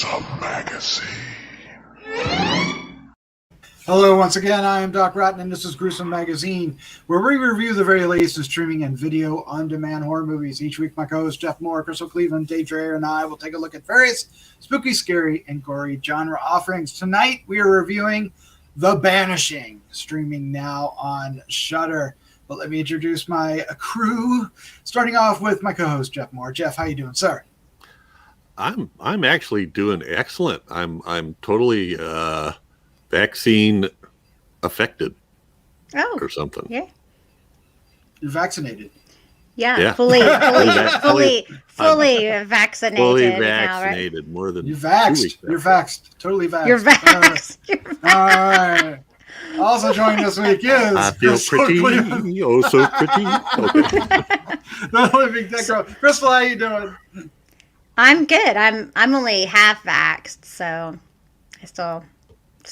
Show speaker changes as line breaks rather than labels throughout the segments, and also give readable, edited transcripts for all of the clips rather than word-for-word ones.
Gruesome Magazine.
Hello, once again, I am Doc Rotten, and this is Gruesome Magazine, where we review the very latest in streaming and video on-demand horror movies. Each week, my co-hosts Jeff Mohr, Crystal Cleveland, Dave Dreher, and I will take a look at various spooky, scary, and gory genre offerings. Tonight, we are reviewing The Banishing, streaming now on Shudder. But let me introduce my crew, starting off with my co-host Jeff Mohr. Jeff, how you doing, sir?
I'm actually doing excellent. I'm totally vaccine affected or something.
Yeah.
You're vaccinated.
Yeah. Fully vaccinated.
Fully
vaccinated
vaccinated, now, right? More than
you vaxxed. You're vaxxed. Totally vaxxed.
You're vaxxed.
All right. Also joining this week is
I feel pretty. Oh, so pretty. Okay.
The living tech girl. Crystal, how you doing?
I'm good. I'm only half vaxxed, so I still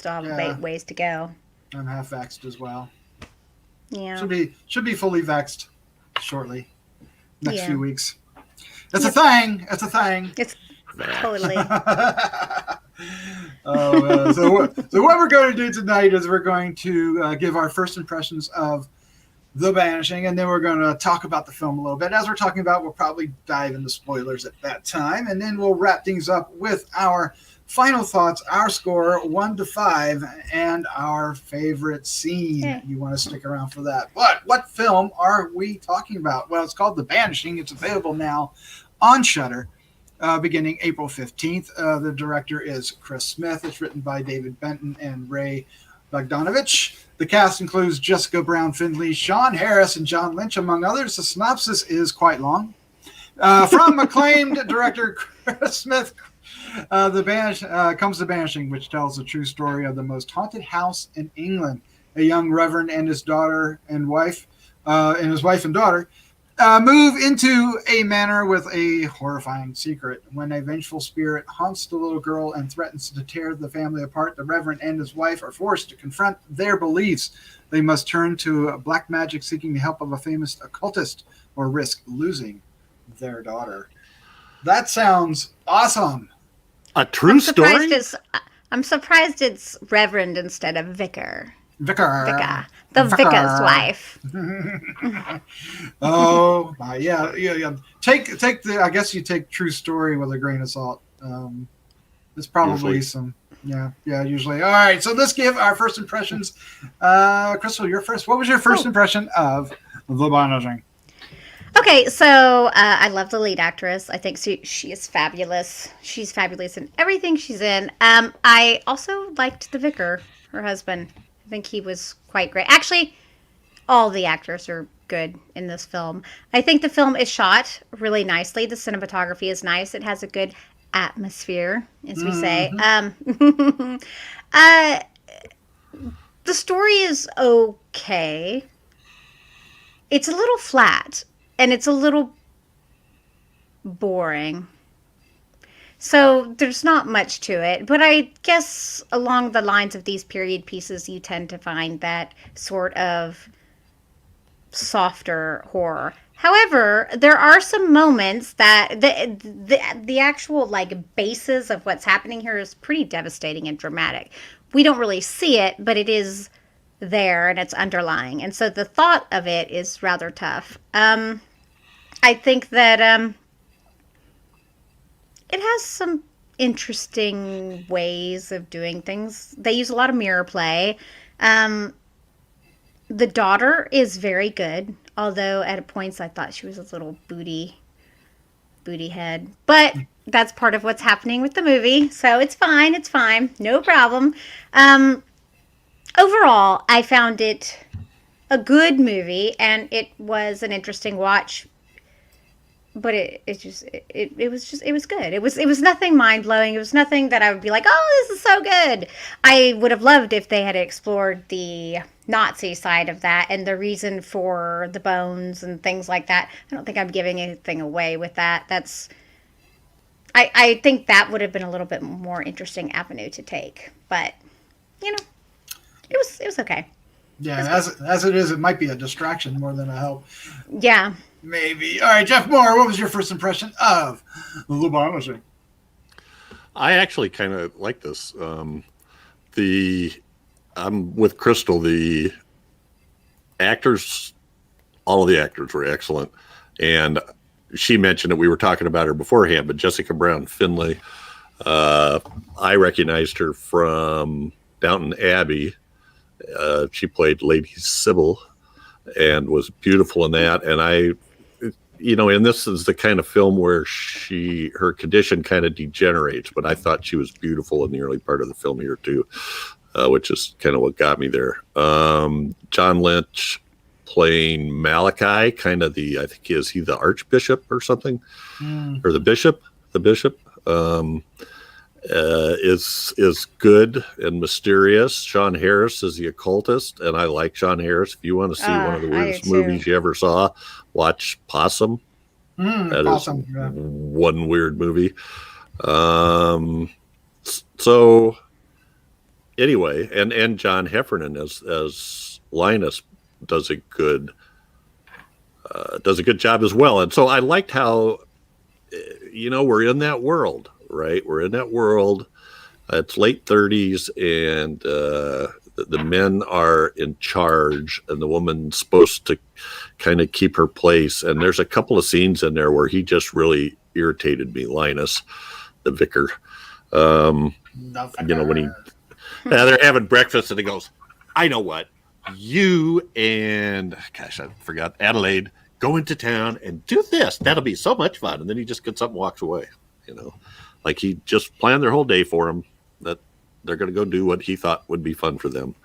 have a ways to go.
I'm half vaxxed as well.
Yeah.
Should be fully vaxxed shortly. Next few weeks. It's a thing. It's a thing.
It's totally.
So what we're going to do tonight is we're going to give our first impressions of The Banishing, and then we're going to talk about the film a little bit. As we're talking about, we'll probably dive into spoilers at that time, and then we'll wrap things up with our final thoughts, our score 1 to 5, and our favorite scene.
Okay.
You want to stick around for that. But what film are we talking about? Well, it's called The Banishing. It's available now on Shudder, beginning April 15th. The director is Chris Smith. It's written by David Benton and Ray Bogdanovich. The cast includes Jessica Brown Findlay, Sean Harris, and John Lynch, among others. The synopsis is quite long. From acclaimed director Chris Smith, comes The Banishing, which tells the true story of the most haunted house in England. A young reverend and his wife and daughter move into a manor with a horrifying secret. When a vengeful spirit haunts the little girl and threatens to tear the family apart, the reverend and his wife are forced to confront their beliefs. They must turn to black magic, seeking the help of a famous occultist, or risk losing their daughter. That sounds awesome.
A true story?
I'm surprised it's reverend instead of vicar.
Vicar.
The vicar's wife.
Oh, yeah. Take the. I guess you take true story with a grain of salt. It's probably usually. Usually. All right, so let's give our first impressions. Crystal, you're first. What was your first impression of The Banishing?
Okay, so I love the lead actress. I think she is fabulous. She's fabulous in everything she's in. I also liked the vicar, her husband. I think he was quite great. Actually, all the actors are good in this film. I think the film is shot really nicely. The cinematography is nice. It has a good atmosphere, as we say. The story is okay. It's a little flat, and it's a little boring. So there's not much to it, but I guess along the lines of these period pieces, you tend to find that sort of softer horror. However, there are some moments that the actual basis of what's happening here is pretty devastating and dramatic. We don't really see it, but it is there and it's underlying. And so the thought of it is rather tough. I think that it has some interesting ways of doing things. They use a lot of mirror play. The daughter is very good, although at points I thought she was a little booty head. But that's part of what's happening with the movie, so it's fine. It's fine. No problem. Overall, I found it a good movie, and it was an interesting watch. But it was good. It was nothing mind blowing. It was nothing that I would be like, oh, this is so good. I would have loved if they had explored the Nazi side of that and the reason for the bones and things like that. I don't think I'm giving anything away with that. I think that would have been a little bit more interesting avenue to take. But it was okay.
Yeah, as it is, it might be a distraction more than a help.
Yeah.
Maybe. All right, Jeff Mohr, what was your first impression of The Banishing?
I actually kind of like this. I'm with Crystal. The actors, all of the actors were excellent, and she mentioned that we were talking about her beforehand. But Jessica Brown Findlay, I recognized her from Downton Abbey. She played Lady Sybil and was beautiful in that. And and this is the kind of film where her condition kind of degenerates, but I thought she was beautiful in the early part of the film here too, which is kind of what got me there. John Lynch playing Malachi, kind of I think is he the Archbishop or something, or the Bishop, is good and mysterious. Sean Harris is the Occultist, and I like Sean Harris. If you want to see one of the weirdest movies you ever saw, watch Possum. That Possum, is one weird movie. So anyway, and John Heffernan as Linus does a good job as well. And so I liked how we're in that world. Right, we're in that world. It's late 30s, and the men are in charge, and the woman's supposed to kind of keep her place. And there's a couple of scenes in there where he just really irritated me, Linus, the vicar. When they're having breakfast, and he goes, "I know what, you and I forgot Adelaide go into town and do this. That'll be so much fun." And then he just gets up and walks away. Like he just planned their whole day for them, that they're going to go do what he thought would be fun for them.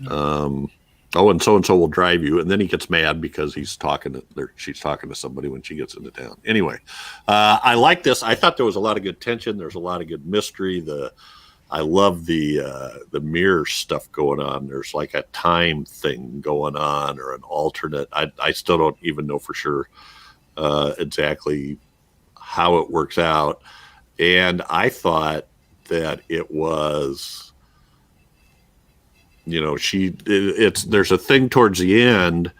And so will drive you. And then he gets mad because she's talking to somebody when she gets into town. Anyway, I like this. I thought there was a lot of good tension. There's a lot of good mystery. I love the mirror stuff going on. There's like a time thing going on, or an alternate. I still don't even know for sure exactly how it works out. And I thought that it was, there's a thing towards the end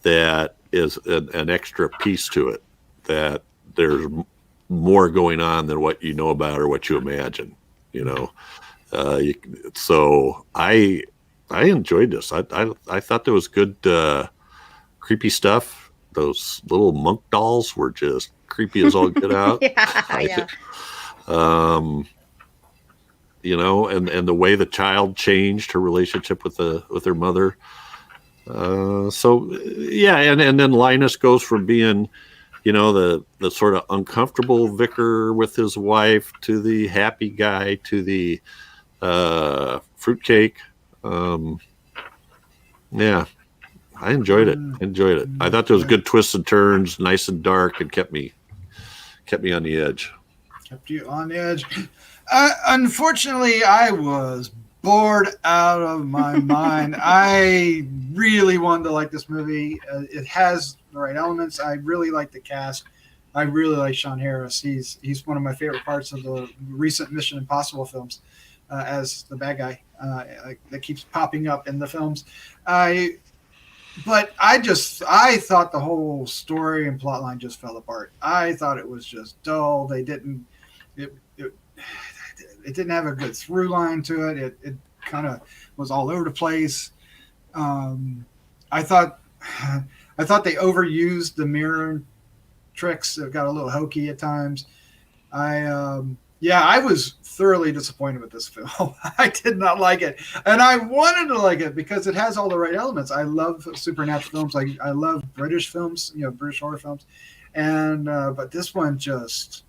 that is an extra piece to it, that there's more going on than what you know about or what you imagine, so I enjoyed this. I thought there was good, creepy stuff. Those little monk dolls were just creepy as all get out.
Yeah.
And the way the child changed her relationship with her mother. And then Linus goes from being, the sort of uncomfortable vicar with his wife to the happy guy to the fruitcake. I enjoyed it. I thought there was good twists and turns, nice and dark, and kept me on the edge.
Kept you on the edge. Unfortunately, I was bored out of my mind. I really wanted to like this movie. It has the right elements. I really like the cast. I really like Sean Harris. He's one of my favorite parts of the recent Mission Impossible films, as the bad guy that keeps popping up in the films. But I thought the whole story and plotline just fell apart. I thought it was just dull. It didn't have a good through line to it. It kind of was all over the place. I thought they overused the mirror tricks. It got a little hokey at times. I was thoroughly disappointed with this film. I did not like it. And I wanted to like it because it has all the right elements. I love supernatural films. I love British films, British horror films. And but this one just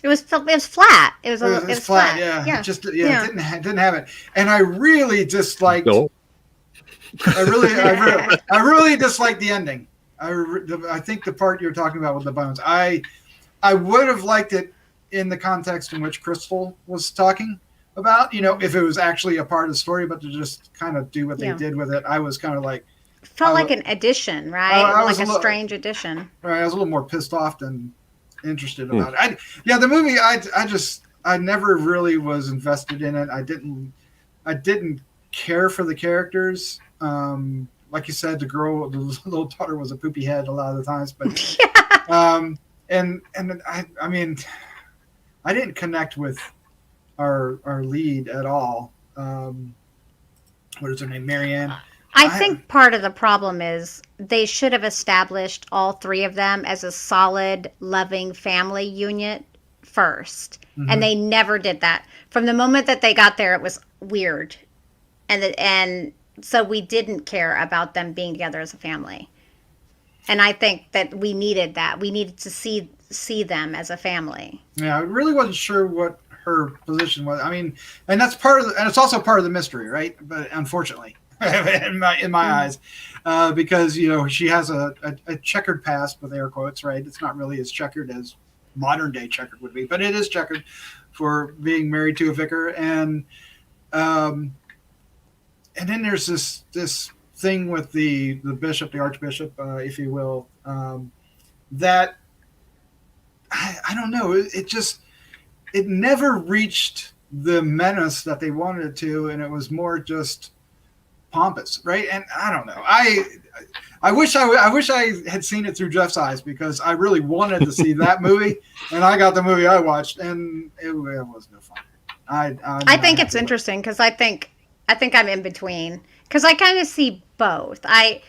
it was flat. It was flat. Yeah. It didn't have it. And I really disliked I really disliked the ending. I think the part you're talking about with the bones. I would have liked it in the context in which Crystal was talking about, if it was actually a part of the story, but to just kind of do what they did with it, I was kind of like...
Felt like an addition, right? Like a strange addition.
Right, I was a little more pissed off than interested about it. The movie, I never really was invested in it. I didn't care for the characters. Like you said, the little daughter was a poopy head a lot of the times, but... I mean... I didn't connect with our lead at all. What is her name? Marianne.
I think part of the problem is they should have established all three of them as a solid, loving family unit first. And they never did that. From the moment that they got there, it was weird. And so we didn't care about them being together as a family. And I think that we needed that. We needed to see them as a family.
Yeah, I really wasn't sure what her position was. I mean, and that's part of and it's also part of the mystery, right? But unfortunately, in my eyes, because she has a checkered past with air quotes, right? It's not really as checkered as modern day checkered would be, but it is checkered for being married to a vicar, and then there's this thing with the bishop, the archbishop, if you will, that I don't know. It never reached the menace that they wanted it to, and it was more just pompous, right? And I don't know. I wish I had seen it through Jeff's eyes, because I really wanted to see that movie, and I got the movie I watched, and it was no fun.
I think it's interesting because I think I'm in between, because I kind of see both. I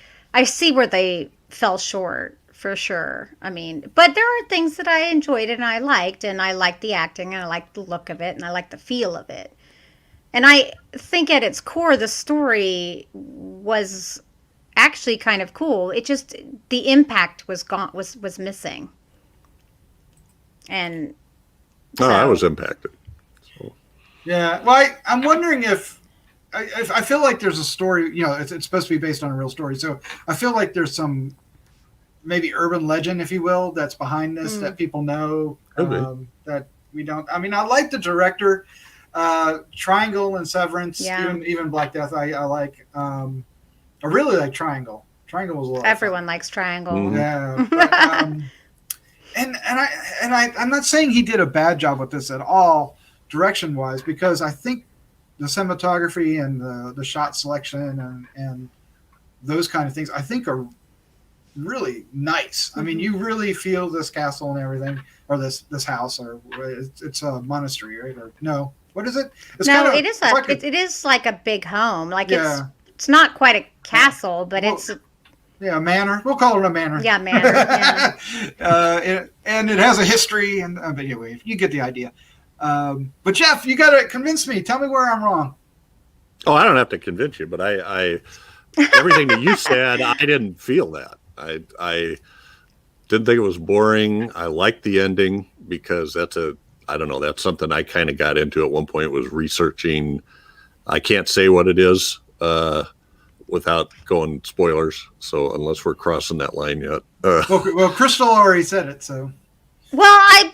see where they fell short for sure. I mean, but there are things that I enjoyed and I liked the acting, and I liked the look of it, and I liked the feel of it. And I think at its core, the story was actually kind of cool. It just, the impact was gone, was missing. And
no, I was impacted. So.
Yeah, well, I'm wondering if I feel like there's a story. It's supposed to be based on a real story, so I feel like there's some maybe urban legend, if you will, that's behind this that people know that we don't. I mean, I like the director. Triangle and Severance, even Black Death, I like. I really like Triangle. Triangle was a lot.
Everyone likes Triangle.
Mm-hmm.
Yeah, but, I'm not saying he did a bad job with this at all, direction wise, because I think the cinematography and the shot selection and those kind of things, I think are really nice. I mean, you really feel this castle and everything, or this house, or it's a monastery, right? Or no. What is it?
It is like a big home. Like it's not quite a castle, but it's
a manor. We'll call it a manor.
Yeah, manor. Yeah.
And it has a history, and but anyway, you get the idea. But Jeff, you got to convince me. Tell me where I'm wrong.
Oh, I don't have to convince you, but I everything that you said, I didn't feel that. I didn't think it was boring. I liked the ending, because that's something I kind of got into at one point, was researching. I can't say what it is without going spoilers. So unless we're crossing that line yet.
Well, Crystal already said it, so.
Well,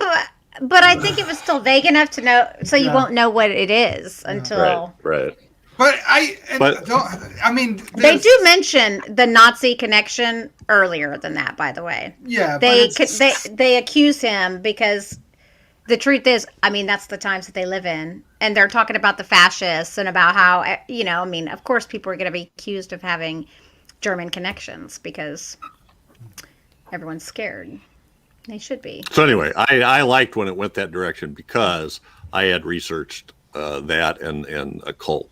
but I think it was still vague enough to know, so you won't know what it is until.
Right.
But
they do mention the Nazi connection earlier than that, by the way.
Yeah,
they accuse him because the truth is, I mean, that's the times that they live in, and they're talking about the fascists and about how, I mean, of course, people are going to be accused of having German connections because everyone's scared. They should be.
So anyway, I liked when it went that direction, because I had researched that and occult.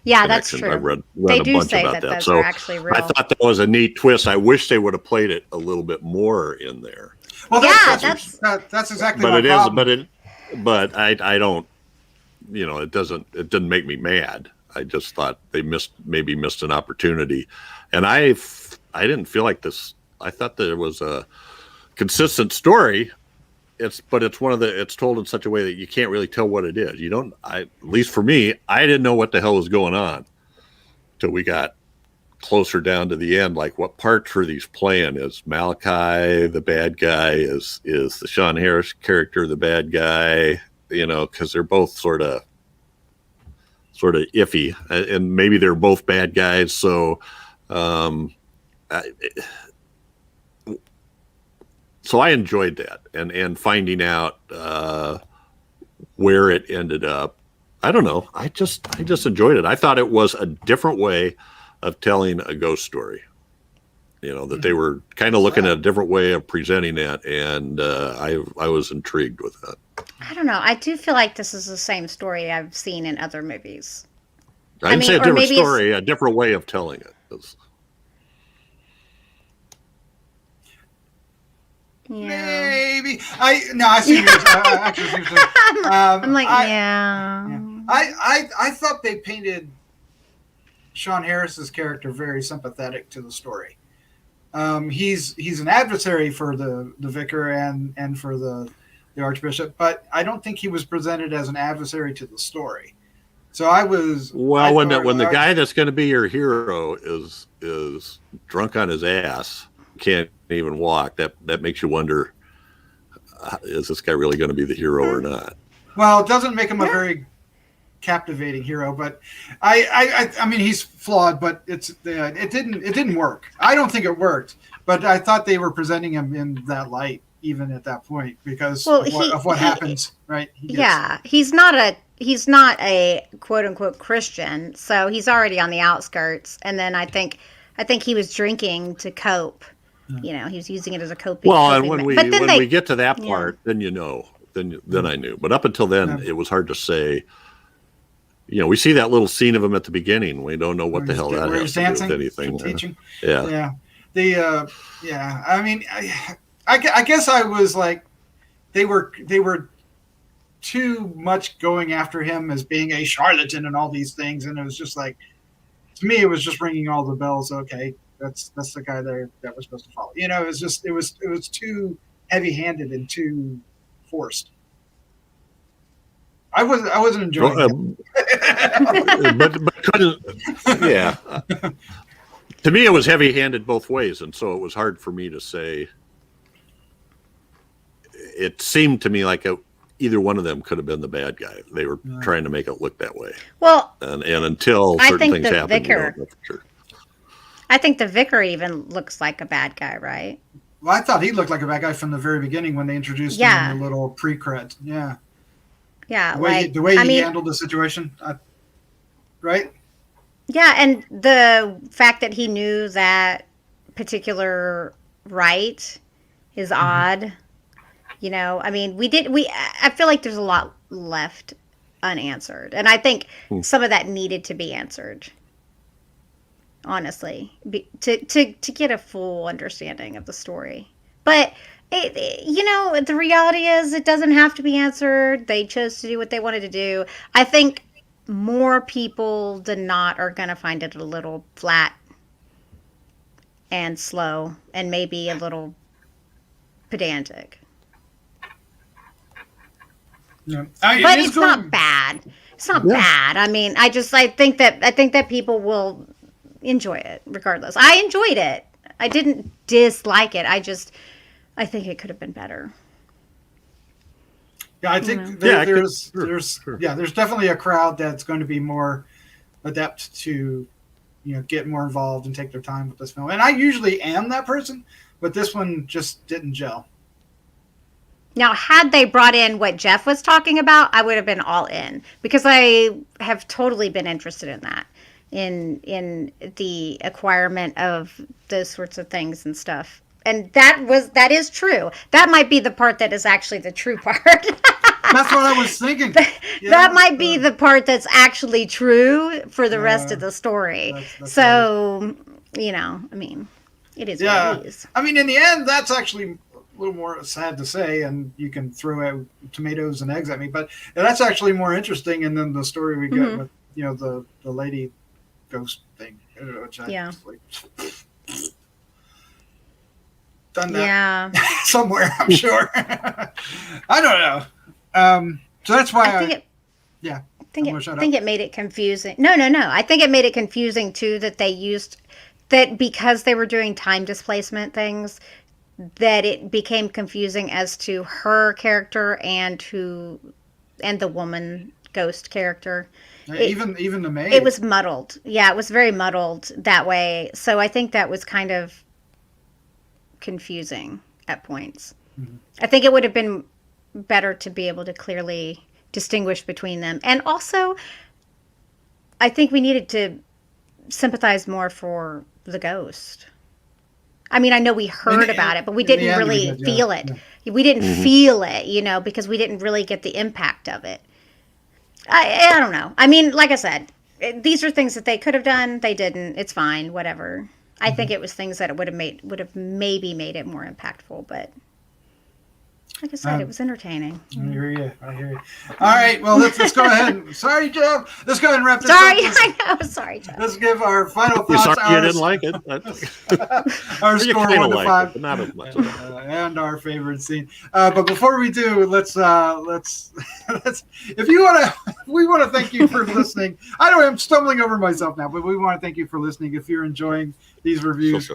Yeah, that's true.
I read
they
a
do
bunch
say
about
that those
so
are actually real.
I thought that was a neat twist. I wish they would have played it a little bit more in there.
Well, that's exactly.
But
my
it
problem.
But I don't. It didn't make me mad. I just thought they missed an opportunity, and I didn't feel like this. I thought there was a consistent story. It's told in such a way that you can't really tell what it is. At least for me, I didn't know what the hell was going on till we got closer down to the end. Like, what parts are these playing? Is Malachi the bad guy? Is the Sean Harris character the bad guy? Because they're both sort of iffy, and maybe they're both bad guys. So, So I enjoyed that, and finding out where it ended up. I don't know. I just enjoyed it. I thought it was a different way of telling a ghost story. That they were kind of looking at a different way of presenting it, and I was intrigued with that.
I don't know. I do feel like this is the same story I've seen in other movies.
I'd
mean,
say a
or
different
maybe it's-
story, a different way of telling it.
Yeah.
Maybe I see yours. I actually see yours.
I'm like,
I,
yeah.
I thought they painted Sean Harris's character very sympathetic to the story. He's an adversary for the vicar and for the archbishop, but I don't think he was presented as an adversary to the story. So I was
when the guy that's going to be your hero is drunk on his ass, can't even walk, that makes you wonder, is this guy really going to be the hero or not?
Well, it doesn't make him a very captivating hero, but I mean he's flawed, but it didn't work. I don't think it worked, but I thought they were presenting him in that light even at that point because of what happens, right?
He's not a quote unquote Christian, so he's already on the outskirts. And then I think he was drinking to cope. You know, he was using it as a coping.
Well, and when we get to that part, then then I knew. But up until then, it was hard to say. You know, we see that little scene of him at the beginning. We don't know what the hell that has to do with anything.
Teaching.
Yeah.
I mean, I guess I was like, they were too much going after him as being a charlatan and all these things, and it was just like, to me, it was just ringing all the bells. Okay, that's the guy there that we're supposed to follow. You know, it was too heavy-handed and too forced. I wasn't enjoying it.
but couldn't. Yeah. To me, it was heavy-handed both ways, and so it was hard for me to say. It seemed to me like either one of them could have been the bad guy. They were trying to make it look that way.
Well,
and until certain things happened, you don't know for sure.
I think the vicar even looks like a bad guy, right?
Well, I thought he looked like a bad guy from the very beginning when they introduced him in the little pre-cred. Yeah.
Yeah,
the way he handled the situation, right?
Yeah, and the fact that he knew that particular rite is odd. You know, I mean, I feel like there's a lot left unanswered, and I think some of that needed to be answered. Honestly, to get a full understanding of the story, but. The reality is it doesn't have to be answered. They chose to do what they wanted to do. I think more people than not are going to find it a little flat and slow and maybe a little pedantic.
Yeah.
But it's not bad. It's not bad. I mean, I think that people will enjoy it regardless. I enjoyed it. I didn't dislike it. I think it could have been better.
Yeah, I think there's definitely a crowd that's going to be more adept to, get more involved and take their time with this film. And I usually am that person, but this one just didn't gel.
Now, had they brought in what Jeff was talking about, I would have been all in because I have totally been interested in that, in the acquirement of those sorts of things and stuff. And that is true. That might be the part that is actually the true part.
That's what I was thinking.
That might be the part that's actually true for the rest of the story. That's so, I mean, it is what it is.
I mean, in the end, that's actually a little more sad to say, and you can throw out tomatoes and eggs at me, but that's actually more interesting. And then the story we get with, the lady ghost thing, which I done that somewhere, I'm sure. I don't know. So that's why I think
it made it confusing. No. I think it made it confusing too that they used that because they were doing time displacement things, that it became confusing as to her character and the woman ghost character.
Even the maid.
It was muddled. Yeah, it was very muddled that way. So I think that was kind of confusing at points. Mm-hmm. I think it would have been better to be able to clearly distinguish between them. And also, I think we needed to sympathize more for the ghost. I mean, I know we heard about it, but we didn't really feel it. We didn't feel it, you know, because we didn't really get the impact of it. I don't know. I mean, like I said, these are things that they could have done. They didn't. It's fine. Whatever. I think it was things that it would have maybe made it more impactful, but like I said, it was entertaining.
I hear you. All right, well, let's go ahead. Sorry, Jeff. Let's go ahead and wrap this up.
I know. Sorry, Jeff.
Let's give our final
You're
thoughts.
sorry you didn't like it.
Our score 1 to 5,
it, but not as much.
and our favorite scene. But before we do, let's if you want to, we want to thank you for listening. I know I'm stumbling over myself now, but we want to thank you for listening. If you're enjoying these reviews,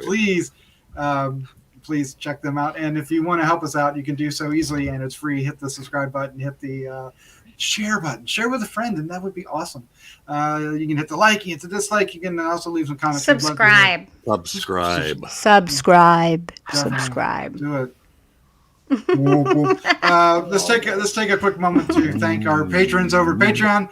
please check them out. And if you want to help us out, you can do so easily, and it's free. Hit the subscribe button, hit the share button, share with a friend, and that would be awesome. You can hit the like, you can hit the dislike, you can also leave some comments.
Subscribe.
Do it. Let's take a quick moment to thank our patrons over Patreon,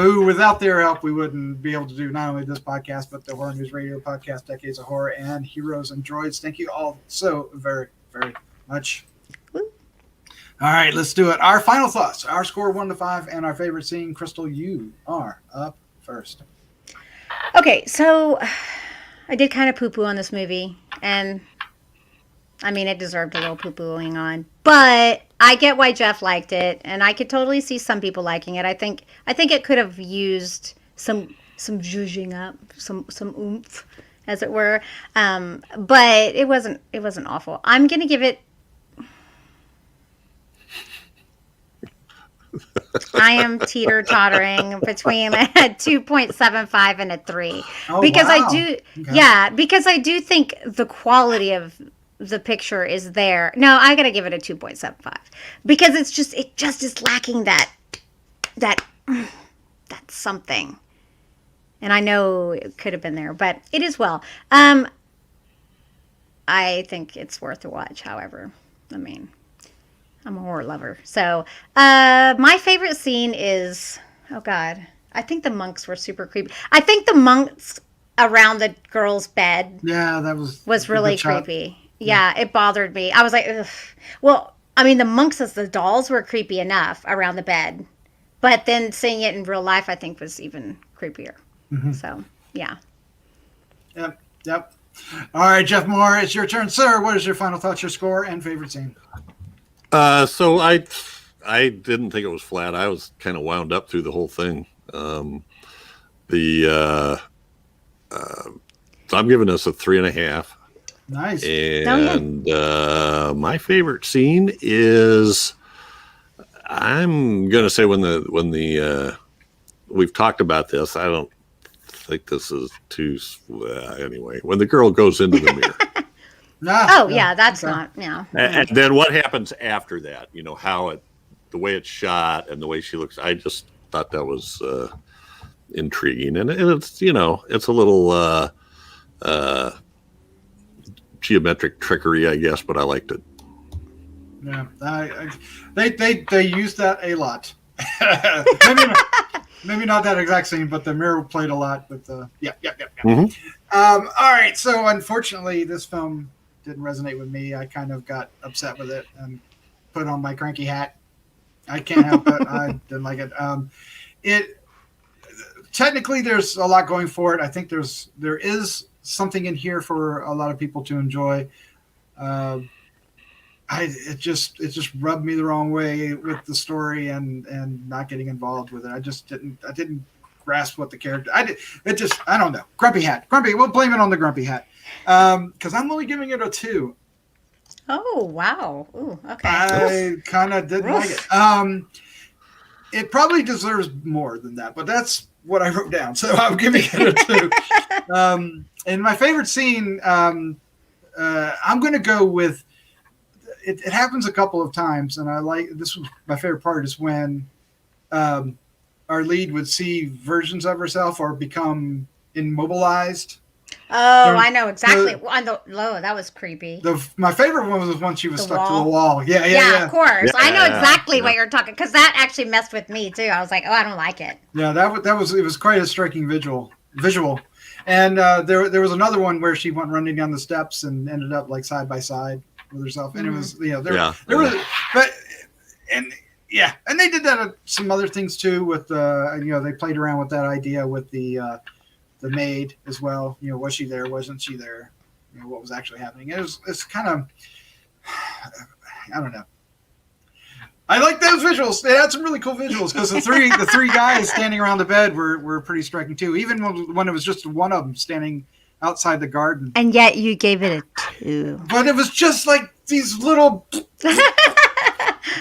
who without their help we wouldn't be able to do not only this podcast but the Horror News Radio podcast, Decades of Horror, and Heroes and Droids. Thank you all so very, very much. All right, let's do it. Our final thoughts, our score 1 to 5, and our favorite scene. Crystal, you are up first.
Okay, so I did kind of poo-poo on this movie, and I mean, it deserved a little poo-pooing on, but I get why Jeff liked it, and I could totally see some people liking it. I think it could have used some zhuzhing up, some oomph, as it were. But it wasn't awful. I'm gonna give it. I am teeter-tottering between a 2.75 and a 3 because
wow.
because I do think the quality of the picture is there. No, I gotta give it a 2.75 because it just is lacking that something. And I know it could have been there, but it is well. I think it's worth a watch. However, I mean, I'm a horror lover, so my favorite scene is I think the monks were super creepy. I think the monks around the girl's bed,
that was
really creepy. Yeah, it bothered me. I was like, ugh. Well, I mean, the monks as the dolls were creepy enough around the bed, but then seeing it in real life, I think, was even creepier. Mm-hmm. So, yeah.
Yep. All right, Jeff Mohr, it's your turn, sir. What is your final thoughts, your score, and favorite scene?
So I didn't think it was flat. I was kind of wound up through the whole thing. So I'm giving this a 3.5.
Nice.
And my favorite scene is, I'm gonna say when the we've talked about this. I don't think this is too anyway. When the girl goes into the mirror.
That's not.
And then what happens after that? You know how the way it's shot and the way she looks. I just thought that was intriguing, and it's it's a little. Geometric trickery, I guess, but I liked it.
Yeah, they used that a lot. maybe not that exact scene, but the mirror played a lot. But
Mm-hmm.
All right, so unfortunately, this film didn't resonate with me. I kind of got upset with it and put on my cranky hat. I can't help it. I didn't like it. It technically there's a lot going for it. I think there is something in here for a lot of people to enjoy. It just rubbed me the wrong way with the story and not getting involved with it. I didn't grasp what the character. I don't know. Grumpy hat. We'll blame it on the grumpy hat. Because I'm only giving it a 2.
Oh wow. Ooh, okay.
I kind of didn't like it. It probably deserves more than that, but that's what I wrote down. So I'm giving it a 2. And my favorite scene, I'm going to go with. It happens a couple of times, and I like this. Was my favorite part is when our lead would see versions of herself or become immobilized.
Oh, I know exactly. That was creepy.
My favorite one was when she was stuck to the wall. Yeah.
Of course, I know exactly what you're talking, because that actually messed with me too. I was like, oh, I don't like it.
Yeah, it was quite a striking visual. And there was another one where she went running down the steps and ended up like side by side with herself, and it was there was, but and they did that at some other things too with they played around with that idea with the maid as well. Was she there? Wasn't she there? What was actually happening? It's kind of, I don't know. I like those visuals. They had some really cool visuals because the three guys standing around the bed were pretty striking too. Even when it was just one of them standing outside the garden.
And yet you gave it a 2.
But it was just like these little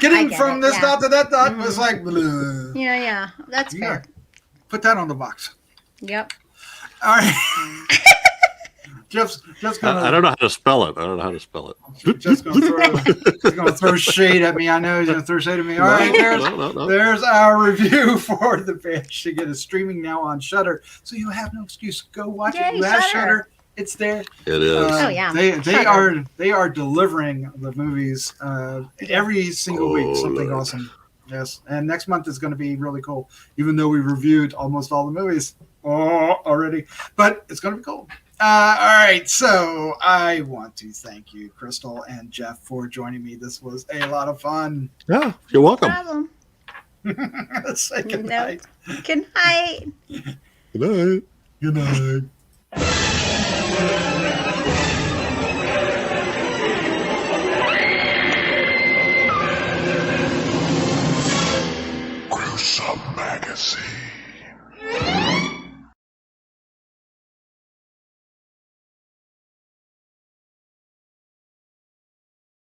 getting from this dot to that dot was like. Bleh.
Yeah, that's fair.
Put that on the box.
Yep.
All right. Jeff's gonna.
I don't know how to spell it.
Jeff's gonna throw shade at me. I know he's gonna throw shade at me. All right, there's our review for The Banishing. It is streaming now on Shudder, so you have no excuse. Go watch it. You have Shudder. It's there.
It is.
Oh yeah.
They are delivering the movies every single week. Something awesome. Yes, and next month is going to be really cool. Even though we reviewed almost all the movies already, but it's going to be cool. All right, so I want to thank you, Crystal and Jeff, for joining me. This was a lot of fun.
Yeah, you're welcome.
No problem.
Let's say good night.
Good night.
Good night.
Good night.
Gruesome Magazine.